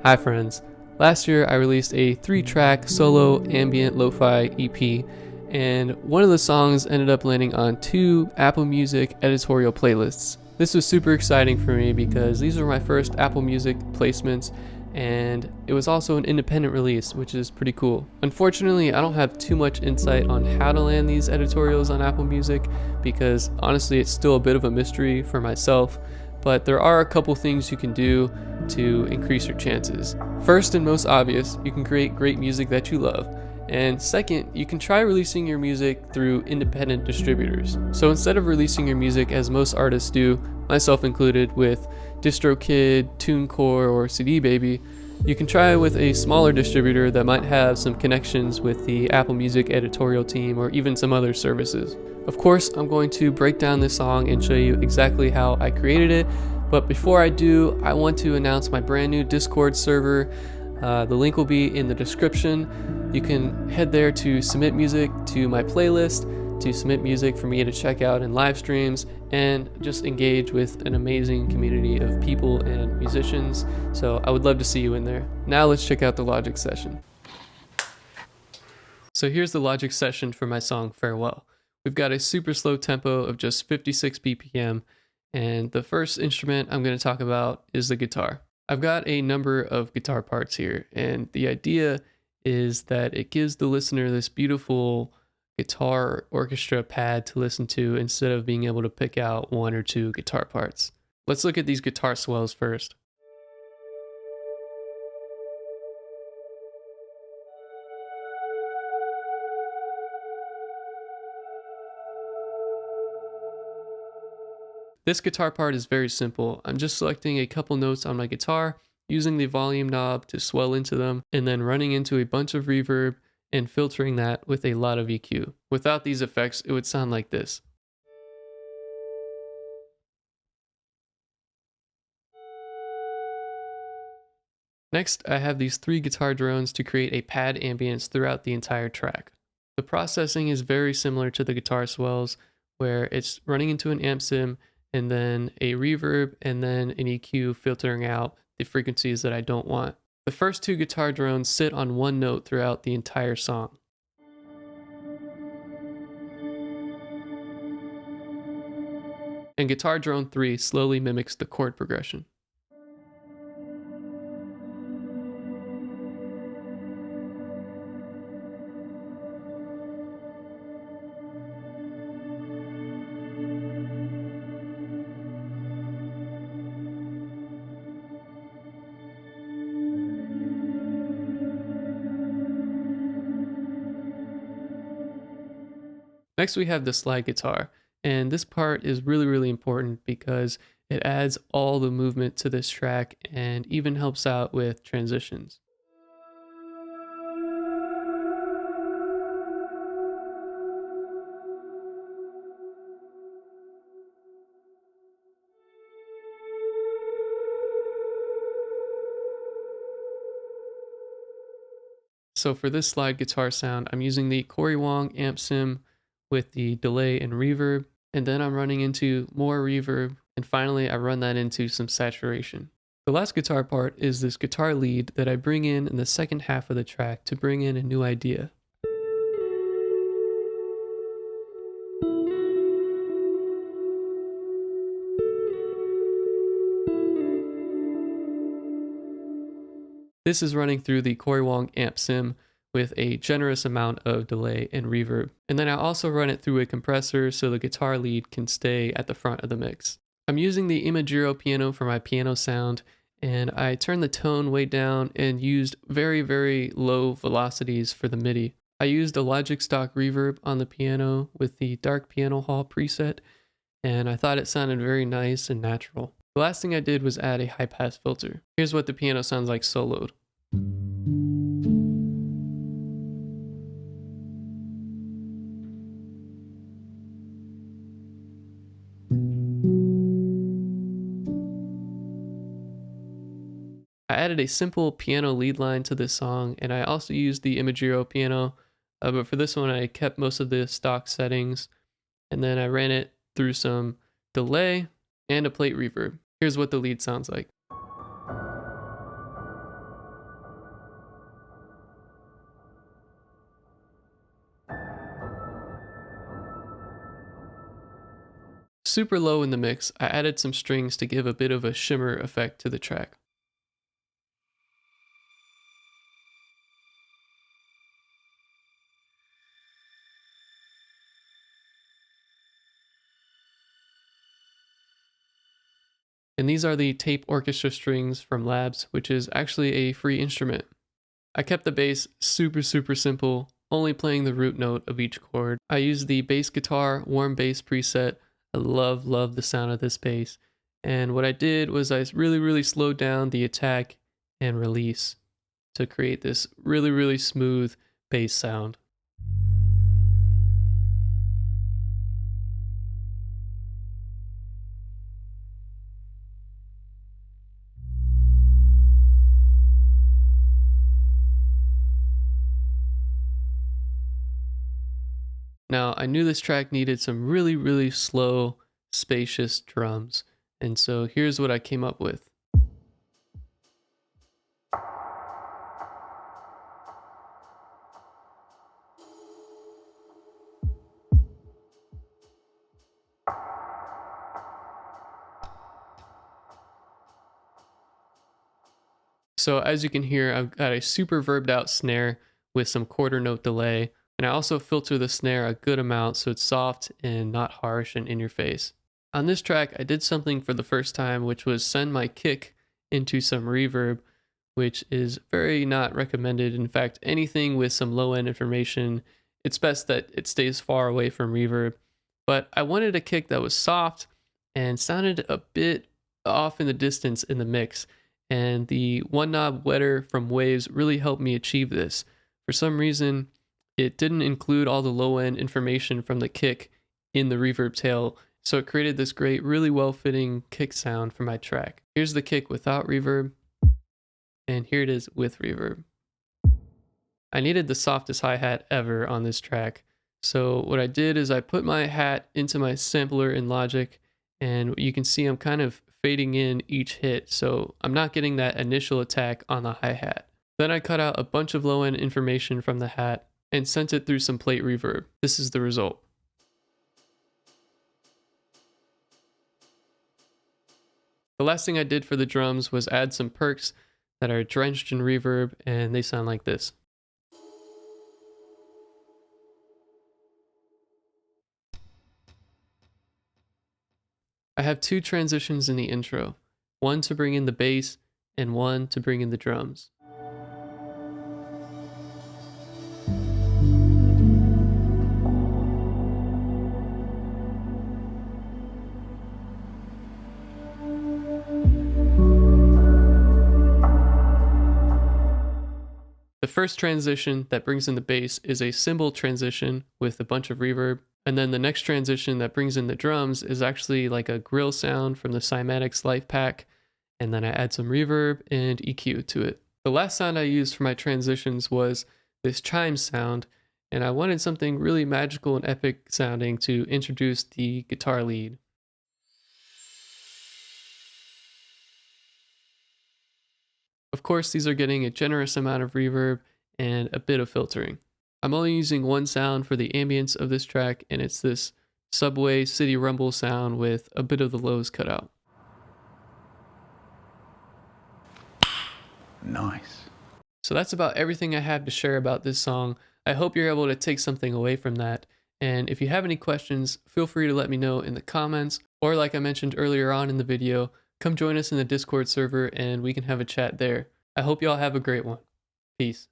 Hi friends, last year I released a 3-track solo ambient lo-fi EP, and one of the songs ended up landing on 2 Apple Music Editorial playlists. This was super exciting for me because these were my first Apple Music placements, and it was also an independent release, which is pretty cool. Unfortunately, I don't have too much insight on how to land these editorials on Apple Music because honestly it's still a bit of a mystery for myself, but there are a couple things you can do to increase your chances. First and most obvious, you can create great music that you love. And second, you can try releasing your music through independent distributors. So instead of releasing your music as most artists do, myself included, with DistroKid, TuneCore, or CD Baby, you can try with a smaller distributor that might have some connections with the Apple Music editorial team or even some other services. Of course, I'm going to break down this song and show you exactly how I created it, but before I do, I want to announce my brand new Discord server. The link will be in the description. You can head there to submit music to my playlist, to submit music for me to check out in live streams, and just engage with an amazing community of people and musicians. So I would love to see you in there. Now let's check out the Logic session. So here's the Logic session for my song Farewell. We've got a super slow tempo of just 56 BPM, and the first instrument I'm going to talk about is the guitar. I've got a number of guitar parts here, and the idea is that it gives the listener this beautiful guitar orchestra pad to listen to instead of being able to pick out 1 or 2 guitar parts. Let's look at these guitar swells first. This guitar part is very simple. I'm just selecting a couple notes on my guitar, using the volume knob to swell into them, and then running into a bunch of reverb and filtering that with a lot of EQ. Without these effects, it would sound like this. Next, I have these 3 guitar drones to create a pad ambience throughout the entire track. The processing is very similar to the guitar swells, where it's running into an amp sim and then a reverb and then an EQ filtering out the frequencies that I don't want. The first 2 guitar drones sit on 1 note throughout the entire song. And guitar drone 3 slowly mimics the chord progression. Next we have the slide guitar, and this part is really important because it adds all the movement to this track and even helps out with transitions. So for this slide guitar sound, I'm using the Corey Wong amp sim with the delay and reverb, and then I'm running into more reverb, and finally I run that into some saturation. The last guitar part is this guitar lead that I bring in the second half of the track to bring in a new idea. This is running through the Corey Wong amp sim with a generous amount of delay and reverb. And then I also run it through a compressor so the guitar lead can stay at the front of the mix. I'm using the Imagiro piano for my piano sound, and I turned the tone way down and used very low velocities for the MIDI. I used a Logic stock reverb on the piano with the Dark Piano Hall preset, and I thought it sounded very nice and natural. The last thing I did was add a high pass filter. Here's what the piano sounds like soloed. I added a simple piano lead line to this song, and I also used the Imagiro piano, but for this one I kept most of the stock settings, and then I ran it through some delay and a plate reverb. Here's what the lead sounds like. super low in the mix, I added some strings to give a bit of a shimmer effect to the track. And these are the tape orchestra strings from Labs, which is actually a free instrument. I kept the bass super simple, only playing the root note of each chord. I used the bass guitar warm bass preset. I love the sound of this bass. And what I did was I really slowed down the attack and release to create this really smooth bass sound. Now, I knew this track needed some really slow, spacious drums, and so here's what I came up with. So as you can hear, I've got a super verbed out snare with some quarter note delay, and I also filter the snare a good amount so it's soft and not harsh and in your face. On this track, I did something for the first time, which was send my kick into some reverb, which is very not recommended. In fact, anything with some low end information, it's best that it stays far away from reverb. But I wanted a kick that was soft and sounded a bit off in the distance in the mix. And the one knob wetter from Waves really helped me achieve this. For some reason, it didn't include all the low end information from the kick in the reverb tail, so it created this great, really well fitting kick sound for my track. Here's the kick without reverb, and here it is with reverb. I needed the softest hi-hat ever on this track, so what I did is I put my hat into my sampler in Logic, and you can see I'm kind of fading in each hit, so I'm not getting that initial attack on the hi-hat. Then I cut out a bunch of low-end information from the hat and sent it through some plate reverb. This is the result. The last thing I did for the drums was add some perks that are drenched in reverb, and they sound like this. I have two transitions in the intro, one to bring in the bass and one to bring in the drums. The first transition that brings in the bass is a cymbal transition with a bunch of reverb. And then the next transition that brings in the drums is actually like a grill sound from the Cymatics Life Pack. And then I add some reverb and EQ to it. The last sound I used for my transitions was this chime sound. And I wanted something really magical and epic sounding to introduce the guitar lead. Of course, these are getting a generous amount of reverb and a bit of filtering. I'm only using one sound for the ambience of this track, and it's this subway city rumble sound with a bit of the lows cut out. Nice. So that's about everything I have to share about this song. I hope you're able to take something away from that. And if you have any questions, feel free to let me know in the comments, or like I mentioned earlier on in the video, come join us in the Discord server and we can have a chat there. I hope y'all have a great one. Peace.